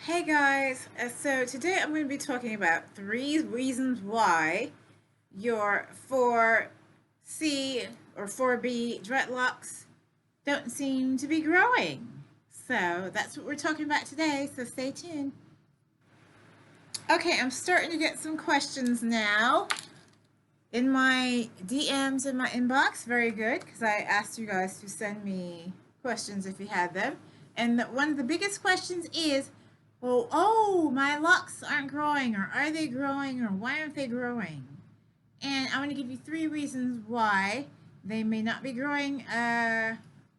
Hey guys, so today I'm going to be talking about three reasons why your 4C or 4B dreadlocks don't seem to be growing. So that's what we're talking about today, so stay tuned. Okay, I'm starting to get some questions now in my DMs in my inbox. Very good, because I asked you guys to send me questions if you had them. And one of the biggest questions is, well, oh, my locks aren't growing, or are they growing, or why aren't they growing? And I want to give you three reasons why they may not be growing,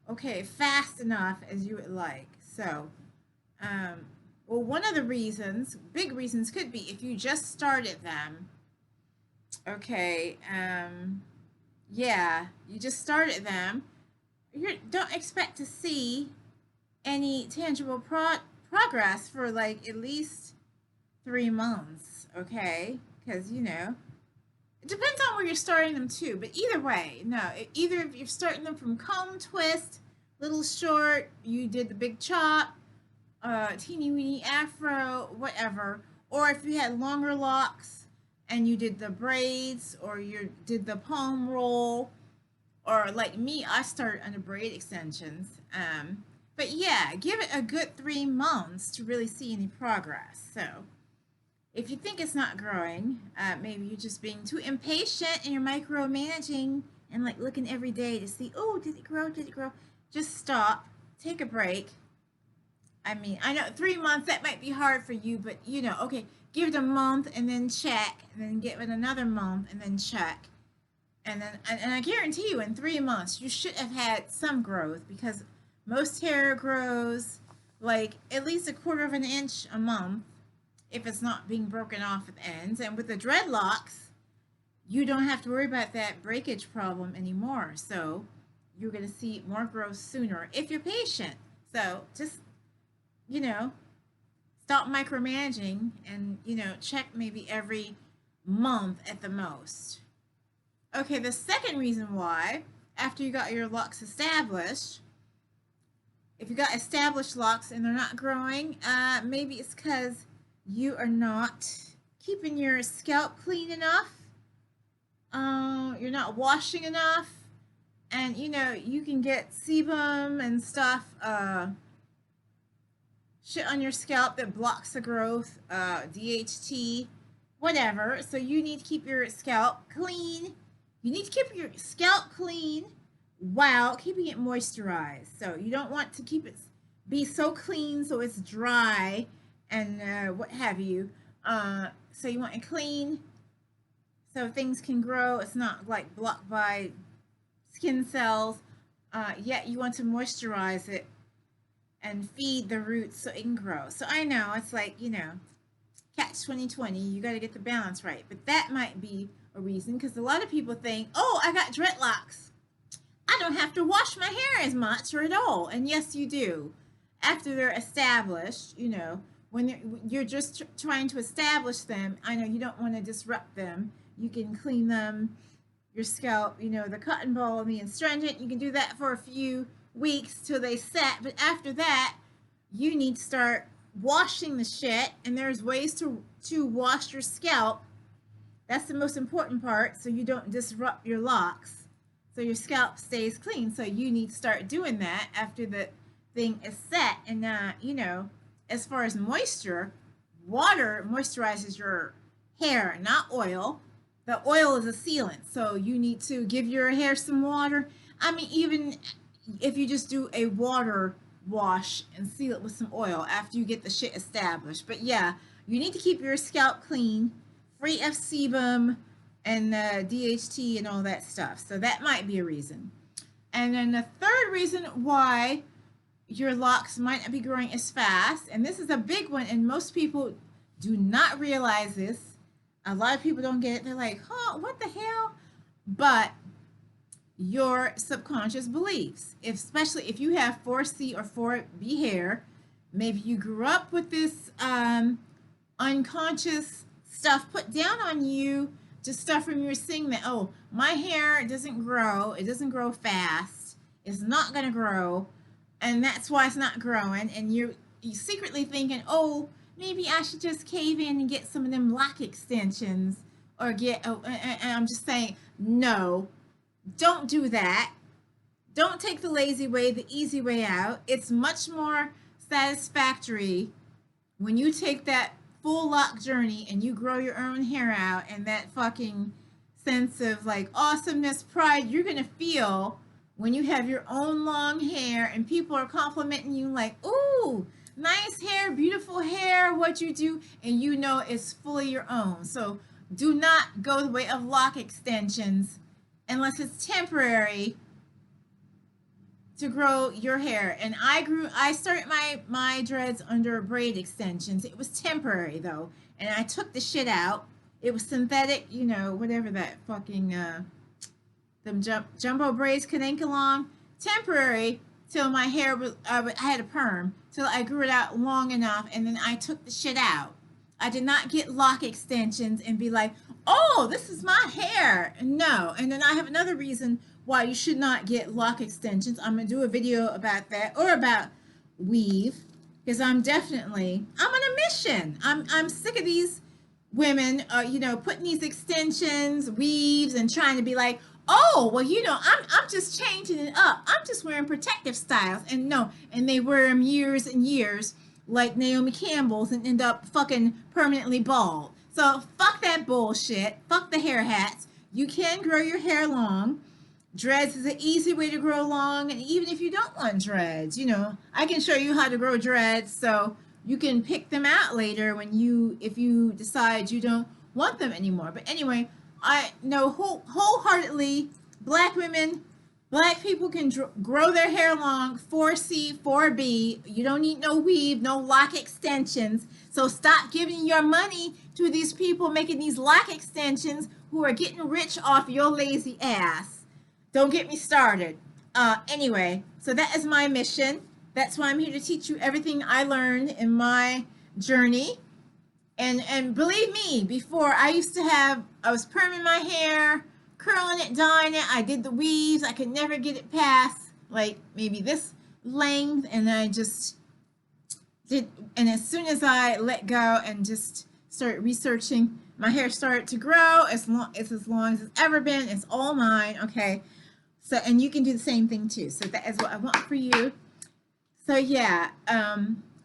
okay, fast enough as you would like. So, um, well, one of the reasons, big reasons, could be if you just started them. Okay, yeah, you just started them. You don't expect to see any tangible progress for like at least 3 months, okay? Because, it depends on where you're starting them too. But either way, no, either if you're starting them from comb twist, little short, you did the big chop, teeny weeny afro, whatever, or if you had longer locks and you did the braids or you did the palm roll, or like me, I started under braid extensions. But yeah, give it a good 3 months to really see any progress. So if you think it's not growing, maybe you're just being too impatient and you're micromanaging and like looking every day to see, oh, did it grow? Did it grow? Just stop, take a break. I mean, I know 3 months that might be hard for you, but okay, give it a month and then check, and then give it another month and then check. And I guarantee you in 3 months you should have had some growth, because most hair grows like at least a quarter of an inch a month if it's not being broken off at the ends. And with the dreadlocks, you don't have to worry about that breakage problem anymore. So you're going to see more growth sooner if you're patient. So just, you know, stop micromanaging and, check maybe every month at the most. Okay, the second reason why, after you got your locks established, if you got established locks and they're not growing, maybe it's because you are not keeping your scalp clean enough. You're not washing enough, and you can get sebum and stuff, shit on your scalp that blocks the growth, DHT, whatever. So you need to keep your scalp clean. You need to keep your scalp clean while keeping it moisturized. So you don't want to keep it be so clean so it's dry and what have you. So you want it clean so things can grow. It's not like blocked by skin cells. Yet you want to moisturize it and feed the roots so it can grow. So I know it's like, catch 2020. You got to get the balance right. But that might be a reason, because a lot of people think, oh, I got dreadlocks, I don't have to wash my hair as much or at all. And yes, you do. After they're established, when you're just trying to establish them, I know you don't want to disrupt them. You can clean them, your scalp, the cotton ball and the astringent. You can do that for a few weeks till they set. But after that, you need to start washing the shit. And there's ways to wash your scalp. That's the most important part, so you don't disrupt your locks, so your scalp stays clean. So you need to start doing that after the thing is set. And as far as moisture, water moisturizes your hair, not oil. The oil is a sealant, so you need to give your hair some water. I mean, even if you just do a water wash and seal it with some oil after you get the shit established. But yeah, you need to keep your scalp clean, free of sebum and DHT and all that stuff. So that might be a reason. And then the third reason why your locks might not be growing as fast, and this is a big one, and most people do not realize this. A lot of people don't get it. They're like, huh, what the hell? But your subconscious beliefs, especially if you have 4C or 4B hair, maybe you grew up with this unconscious stuff put down on you, just stuff from you were seeing that, oh, my hair doesn't grow, it doesn't grow fast, it's not going to grow, and that's why it's not growing. And secretly thinking, oh, maybe I should just cave in and get some of them lock extensions, or get, oh, and I'm just saying, no, don't do that. Don't take the lazy way, the easy way out. It's much more satisfactory when you take that full lock journey and you grow your own hair out, and that fucking sense of like awesomeness, pride you're gonna feel when you have your own long hair and people are complimenting you like, ooh, nice hair, beautiful hair, what you do, and you know it's fully your own. So do not go the way of lock extensions unless it's temporary to grow your hair. And I started my dreads under braid extensions. It was temporary though, and I took the shit out. It was synthetic, you know, whatever that fucking them jumbo braids could ankle long. Temporary till my hair was, I had a perm till I grew it out long enough, and then I took the shit out. I did not get lock extensions and be like, oh, this is my hair. No. And then I have another reason why you should not get lock extensions. I'm going to do a video about that, or about weave, because I'm on a mission. I'm sick of these women, you know, putting these extensions, weaves, and trying to be like, oh, well, you know, I'm just changing it up. I'm just wearing protective styles. And no, and they wear them years and years, like Naomi Campbell's, and end up fucking permanently bald. So fuck that bullshit. Fuck the hair hats. You can grow your hair long. Dreads is an easy way to grow long. And even if you don't want dreads, you know, I can show you how to grow dreads so you can pick them out later if you decide you don't want them anymore. But anyway, I know wholeheartedly black women, black people can grow their hair long, 4C, 4B. You don't need no weave, no lock extensions. So stop giving your money to these people making these lock extensions who are getting rich off your lazy ass. Don't get me started. Anyway, so that is my mission. That's why I'm here to teach you everything I learned in my journey. And believe me, before I was perming my hair, curling it, dyeing it. I did the weaves. I could never get it past like maybe this length, and I just did. And as soon as I let go and just started researching, my hair started to grow. As long as it's ever been. It's all mine. Okay. So, and you can do the same thing too. So that is what I want for you. So yeah,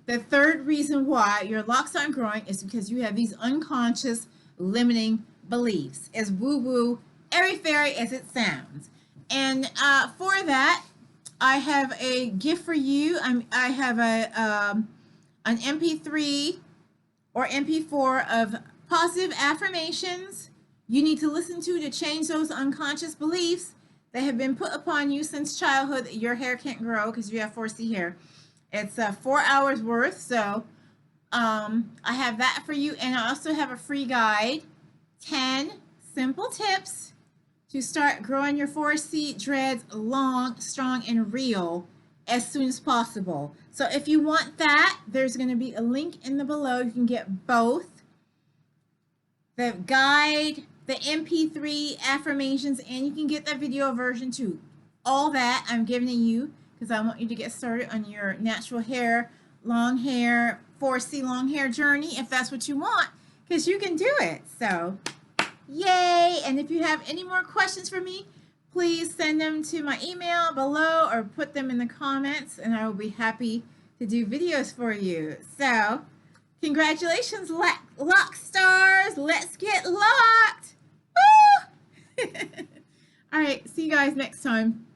the third reason why your locks aren't growing is because you have these unconscious limiting beliefs. As woo-woo, airy-fairy as it sounds. And for that, I have a gift for you. I have an MP3 or MP4 of positive affirmations you need to listen to change those unconscious beliefs that have been put upon you since childhood that your hair can't grow because you have 4C hair. It's 4 hours worth, so I have that for you. And I also have a free guide, 10 simple tips to start growing your 4C dreads long, strong, and real as soon as possible. So if you want that, there's going to be a link in the below. You can get both. The guide, the MP3 affirmations, and you can get the video version too. All that I'm giving to you because I want you to get started on your natural hair, long hair, 4C long hair journey if that's what you want, because you can do it. So, yay! And if you have any more questions for me, please send them to my email below or put them in the comments, and I will be happy to do videos for you. So, congratulations, lock stars! Let's get locked! Woo! All right, see you guys next time.